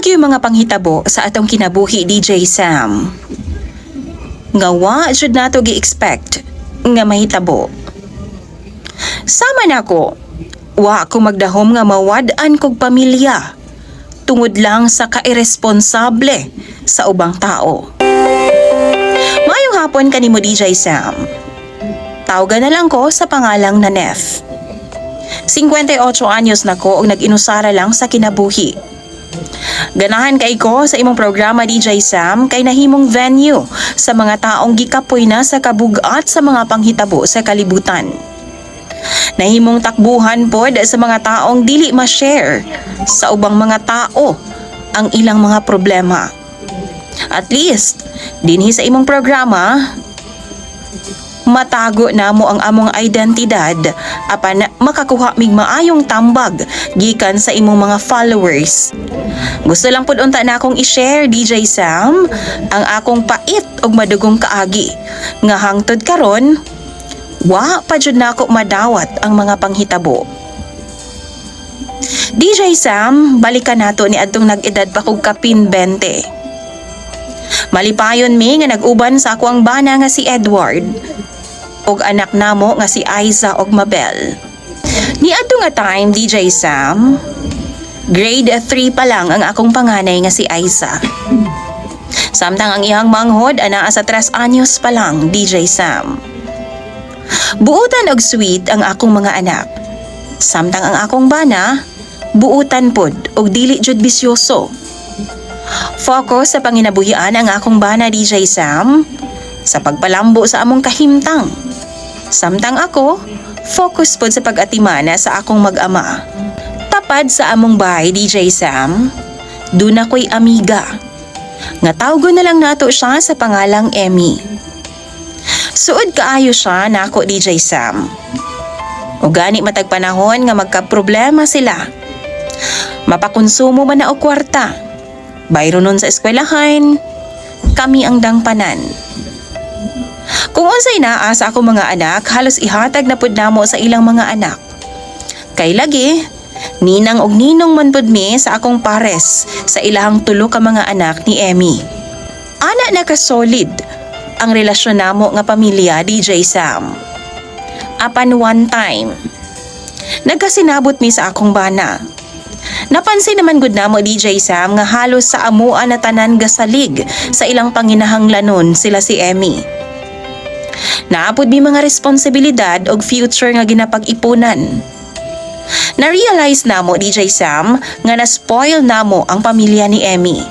gyud mga panghitabo sa atong kinabuhi, DJ Sam. Nga wa jud nato gi-expect nga mahitabo. Sama nako, wa ako magdahom nga mawad-an kog pamilya tungod lang sa kairesponsable sa ubang tao. Mayong hapon kanimo, DJ Sam. Tawagan na lang ko sa pangalang na Nef. 58 anyos na ko ug nag-inusara lang sa kinabuhi. Ganahan kay ko sa imong programa, DJ Sam, kay nahimong venue sa mga taong gikapoy na sa kabugat sa mga panghitabo sa kalibutan. Nahimong takbuhan pod sa mga taong dili ma-share sa ubang mga tao ang ilang mga problema. At least, dinhi sa imong programa, matago na mo ang among identidad apan makakuha mig maayong tambag gikan sa imong mga followers. Gusto lang pud unta na akong i-share, DJ Sam, ang akong pait ug madugong kaagi nga hangtod karon wa pa jud nako madawat ang mga panghitabo. DJ Sam, balikan nato ni adtong nag-edad pa kog kapin 20. Malipayon mi nga nag-uban sa ako ang bana nga si Edward og anak namo nga si Aiza og Mabel. Niadto nga time, DJ Sam, grade 3 pa lang ang akong panganay nga si Aiza. Samtang ang iyang manghod anaa sa 3 anyos pa lang, DJ Sam. Buutan og sweet ang akong mga anak. Samtang ang akong bana, buutan pod og dili jud bisyoso. Focus sa panginabuhian ang akong bana, DJ Sam, sa pagpalambo sa among kahimtang. Samtang ako, focus pod sa pag-atimana sa akong mag-ama. Tapad sa among bahay, DJ Sam, dun ako'y amiga. Nga tawgon na lang nato siya sa pangalang Emmy. Suod kaayo siya nako, DJ Sam. O gani matag panahon nga magka-problema sila. Mapakonsumo man na o kwarta. Bayro nun sa eskwelahan, kami ang dangpanan. Kung unsay naa sa akong mga anak, halos ihatag na pud namo sa ilang mga anak. Kay lagi, ninang og ninong man pud mi sa akong pares sa ilahang tulo ka mga anak ni Emmy. Ana na ka-solid ang relasyon namo nga pamilya, DJ Sam. Apan one time, nagkasinabot mi sa akong bana. Napansin naman gud namo, DJ Sam, nga halos sa amua na tanan gasalig sa ilang panginahanglanon sila si Emmy. Naapod mi mga responsibilidad og future nga ginapag-ipunan. Na-realize namo, DJ Sam, nga na-spoil namo ang pamilya ni Emmy.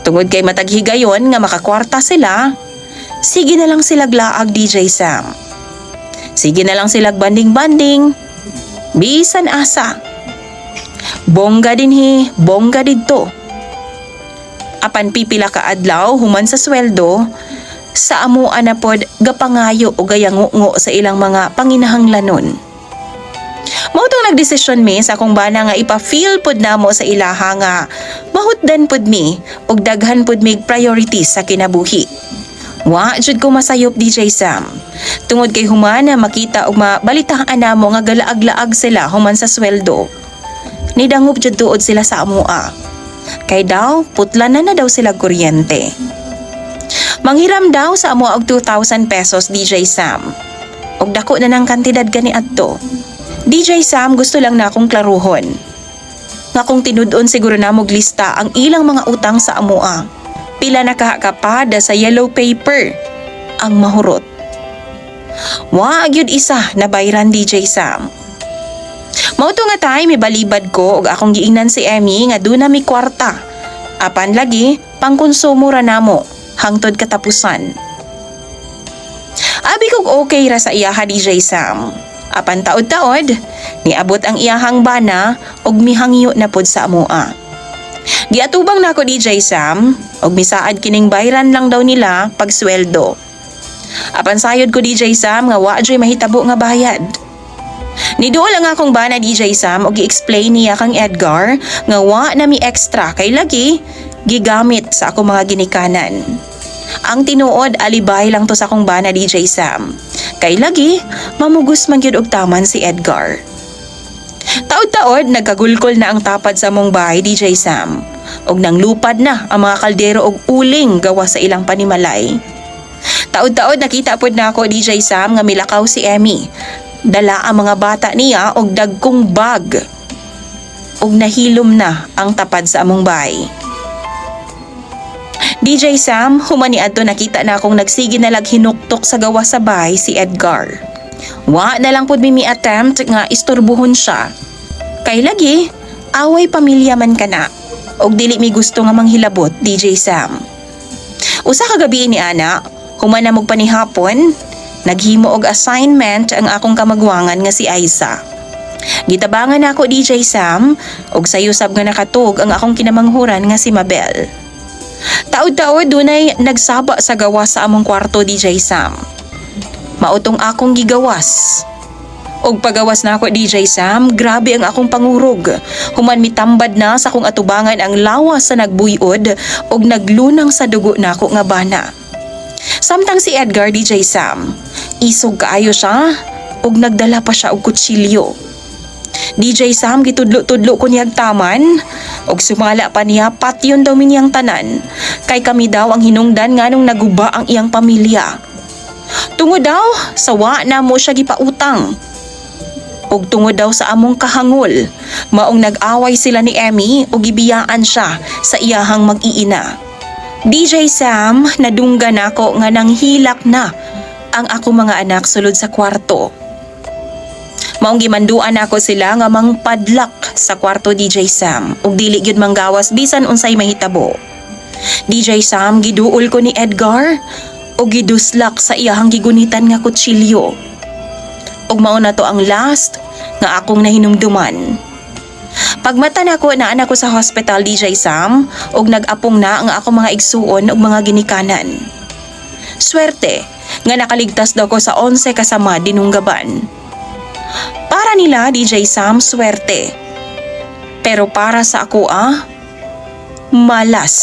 Tungod kay mataghigayon nga makakwarta sila, sige na lang sila glaag, DJ Sam. Sige na lang sila banding-banding, bisan asa. Bongga dinhi, bongga didto. Apan pipila ka adlaw human sa sweldo, sa amua na pod gapangayo o gayangungo sa ilang mga panginahanglanon. Mao tong nagdesisyon mi sa akong bana nga ipa-feel pod namo sa ilaha nga mahutdan pod mi og daghan pod mig priorities sa kinabuhi. Wa jud ko masayop, DJ Sam. Tungod kay human na makita og mabalitaan namo nga galaag-laag sila human sa sweldo. Nidangop jud tuod sila sa amua. Kay daw putla na daw sila kuryente. Manghiram daw sa amo og 2,000 pesos, DJ Sam. Og dako na ng kantidad gani adto. DJ Sam, gusto lang na akong klaruhon. Nga kung tinudon siguro na mog lista ang ilang mga utang sa amoa. Pila na kahakapada sa yellow paper ang mahurot. Wa gyud isa na bayran, DJ Sam. Mauto nga tay may balibad ko og akong giingnan si Emmy nga duna mi kwarta. Apan lagi pangkonsumo ra namo hangtod katapusan. Abi kog okay ra sa iyaha, DJ Sam. Apan taod-taod, niabot ang iyahang bana og mihangyo na pod sa amoa. Giatubang nako, DJ Sam, og misaad kining bayran lang daw nila pag sweldo. Apan sayod ko, DJ Sam, nga wa joy mahitabo nga bayad. Niduol lang akong bana, DJ Sam, og i-explain niya kang Edgar nga wa na mi extra kay lagi gigamit sa akong mga ginikanan. Ang tinuod, alibay lang to sa akong bana, DJ Sam. Kay lagi, mamugos man gyud og taman si Edgar. Taod-taod nagkagulkol na ang tapad sa among bahay, DJ Sam. Og nang lupad na ang mga kaldero og uling gawa sa ilang panimalay. Taod-taod nakita pod na ako, DJ Sam, nga milakaw si Emmy. Dala ang mga bata niya og dagkong bag. Og nahilom na ang tapad sa among bahay. DJ Sam, humani adto nakita na akong nagsige na hinuktok sa gawa sa bahay si Edgar. Wa na lang pod mi attempt nga istorbuhon siya. Kay lagi, away pamilya man kana. Og dili mi gusto nga manghilabot, DJ Sam. Usa ka gabi ni ana, human na mog panihapon, naghimo og assignment ang akong kamagwangan nga si Aiza. Gitabangan ako, DJ Sam, og sayusab nga nakatug ang akong kinamanghuran nga si Mabel. Taod-taod dunay nagsaba sa gawas sa among kwarto, DJ Sam. Mautong akong gigawas. Og pagawas na ako, DJ Sam, grabe ang akong pangurog. Human mitambad na sa akong atubangan ang lawas sa nagbuyod og naglunang sa dugo na ako nga bana. Samtang si Edgar, DJ Sam, isog kaayo siya og nagdala pa siya og kutsilyo. DJ Sam, gitudlo-tudlo ko niyag taman og sumala pa niya patyon daw miniyang tanan kay kami daw ang hinungdan nga nung naguba ang iyang pamilya. Tungod daw sa wa na mo siya gipautang. Og tungod daw sa among kahangol, maong nag-away sila ni Emmy og gibiyaan siya sa iyahang mag-iina. DJ Sam, nadunggan ako nga nanghilak na ang ako mga anak sulod sa kwarto. Maong gimanduan ako sila nga mangpadlak sa kwarto, DJ Sam, ug dili gyud manggawas bisan unsay mahitabo. DJ Sam, giduol ko ni Edgar ug giduslak sa iyahang gigunitan nga kutsilyo. Ug mao na to ang last nga akong nahinumduman. Pagmata nako naan ako sa hospital, DJ Sam, ug nag-apong na ang akong mga igsuon ug mga ginikanan. Swerte nga nakaligtas daw ko sa 11 kasama dinunggaban. Para nila, DJ Sam, swerte. Pero para sa ako, malas.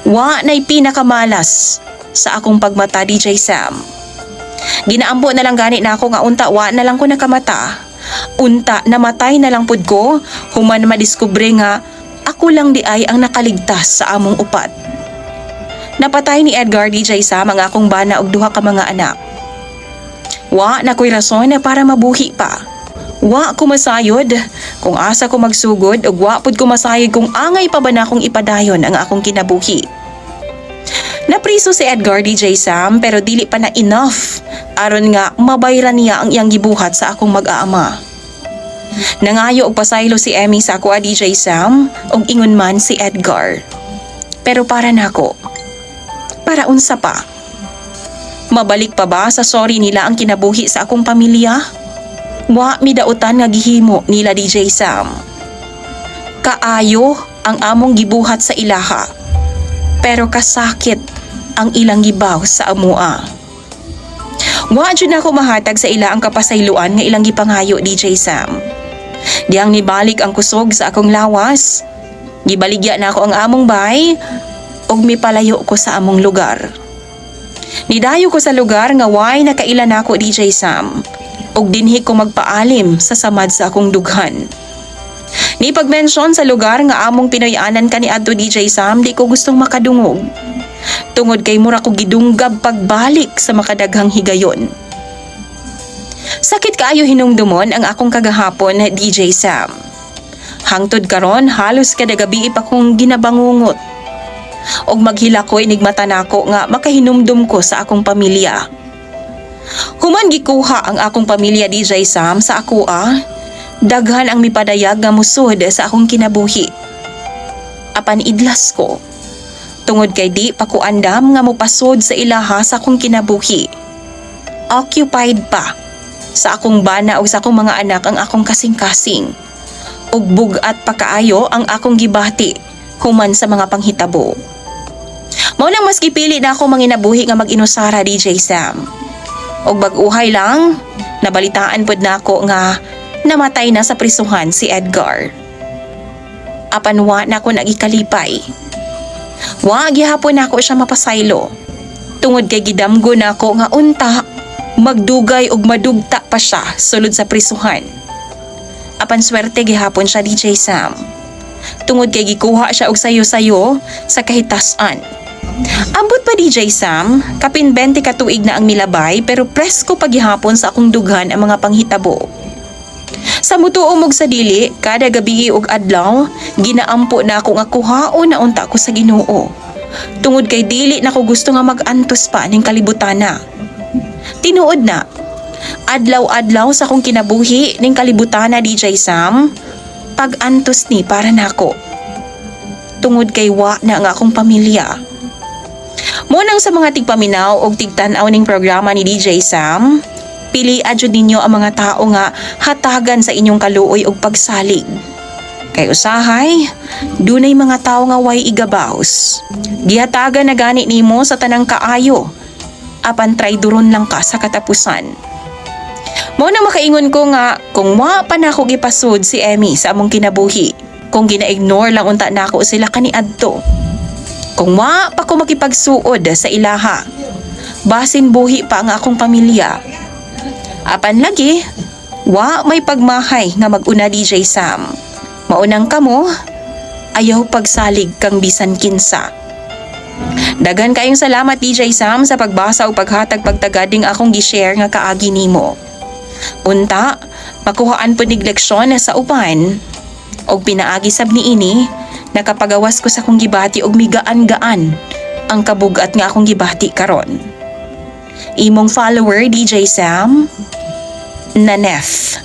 Wa na'y pinakamalas sa akong pagmata, DJ Sam. Ginaambo na lang gani na ako nga unta, wa na lang ko nakamata. Unta, namatay na lang pud ko, human madiskubre nga ako lang di ay ang nakaligtas sa among upat. Napatay ni Edgar, DJ Sam, ang akong bana og duha ka mga anak. Wa na ko'y rason na para mabuhi pa. Wa ko masayod kung asa ko magsugod ug wa pud ko masayod kung angay pa ba na akong ipadayon ang akong kinabuhi. Napriso si Edgar, DJ Sam, pero dili pa na enough aron nga mabayran niya ang iyang gibuhat sa akong mag-aama. Nangayo og pasaylo si Emmy sa ako, DJ Sam, ug ingon man si Edgar. Pero para nako, para unsa pa? Mabalik pa ba sa sorry nila ang kinabuhi sa akong pamilya? Wa midautan nga gihimo nila, DJ Sam. Kaayo ang among gibuhat sa ilaha, pero kasakit ang ilang gibaw sa amua. Wa jud na ako mahatag sa ila ang kapasayloan nga ilang gipangayo, DJ Sam. Diyang nibalik ang kusog sa akong lawas, gibaligya na ako ang among bay, og mipalayo ko sa among lugar. Nidayo ko sa lugar nga way nakailan ako, DJ Sam, og dinhi ko magpaalim sa samad sa akong dughan. Ni pagmensyon sa lugar nga among pinoy-anan kani adto, DJ Sam, di ko gustong makadungog. Tungod kay mura ko gidunggab pagbalik sa makadaghang higayon. Sakit kaayo hinungdumon ang akong kagahapon, DJ Sam. Hangtod karon halos kada gabi pa kong ginabangungot. Og maghila ko inigmata nako nga makahinumdum ko sa akong pamilya. Human gikuha ang akong pamilya, DJ Sam, sa ako daghan ang mipadayag nga musod sa akong kinabuhi. Apan idlas ko. Tungod kay di pa ko andam nga mopasod sa ilaha sa akong kinabuhi. Occupied pa sa akong bana o sa akong mga anak ang akong kasing-kasing. Ug bugat pa kaayo ang akong gibati human sa mga panghitabo. Mao nang mas gipili na ako manginabuhi nga mag-inusara, DJ Sam. Og bag-uhay lang, nabalitaan pod na ako nga namatay na sa prisuhan si Edgar. Apan wa na ako nagikalipay. Wa gihapon na ako siya mapasaylo. Tungod kay gidamgo na ako nga unta magdugay og madugta pa siya sulod sa prisuhan. Apan swerte gihapon siya DJ Sam. Tungod kay gikuha siya og sayo-sayo sa kahitasan. Ambot pa DJ Sam, kapin 20 ka tuig na ang milabay pero presko pa gihapon sa akong dughan ang mga panghitabo. Sa mutuo mog sa dili, kada gabi og adlaw, ginaampo na ako nga kuhaon na unta ko sa Ginoo. Tungod kay dili na ko gusto nga mag-antos pa ning kalibutana. Tinuod na, adlaw-adlaw sa akong kinabuhi ning kalibutana DJ Sam, pag-antos ni para nako. Tungod kay wa na nga akong pamilya. Munang sa mga tigpaminaw og tigtanaw ning programa ni DJ Sam, pili adyo ninyo ang mga tao nga hatagan sa inyong kaluoy og pagsalig. Kay usahay, dunay mga tao nga way igabaws. Gihatagan na gani nimo sa tanang kaayo, apan traidoron lang ka sa katapusan. Mo na makaingon ko nga kung wa pa na ako gipasud si Emmy sa among kinabuhi, kung gina-ignore lang unta nako sila kaniadto. Kung wa pa ko makipagsuod sa ilaha, basin buhi pa ang akong pamilya. Apan lagi, wa may pagmahay nga mag-una DJ Sam. Maunang kamo, ayaw pagsalig kang bisan kinsa. Dagan kayong salamat DJ Sam sa pagbasa o paghatag pagtagading akong gi-share nga kaagi nimo. Unta, makuhaan po nig leksyon sa upan. Og pinaagi sab niini, nakapagawas ko sa akong gibati og migaan-gaan ang kabugat nga akong gibati karon. Imong follower DJ Sam, Nanef.